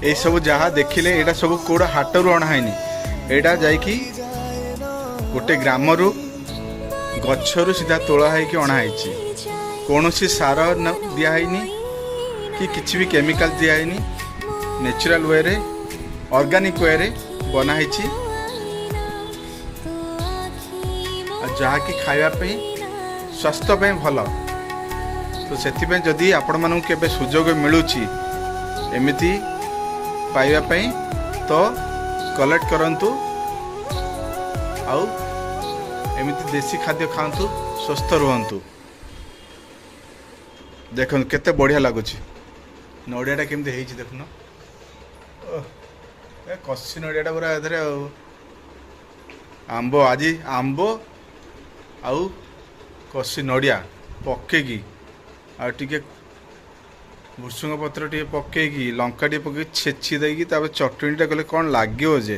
ये सब जहाँ देखिले एटा सब कोड़ा हाटरू अणाहनी एटा जाइकी गोटे ग्रामरू गच्छरू सीधा तोला है कि अणाई कौन सी सार दिहनी कि किसी भी केमिकल दिहनी नेचुरल वे रे ऑर्गेनिक वे रे बनाई जहाँकि खावाई स्वास्थ्य पे भल तो से जदि आपण मानू केबे सुजोग मिलूची एमिति पाइबापी तो कलेक्ट करंतु आउ एमिति देसी खाद्य खातु स्वस्थ रुहंतु। देखो केते बढ़िया लगुच नड़ियाटा केमती है देखुन कसी नड़ियाटा पूरा एधरे आंब आज आंब आउ कसी नड़िया पकेगी आगे भुसुंग पत्र टे पकईकी लंका टे पकई छेची देकी चटणीटा कले कौन लगे जे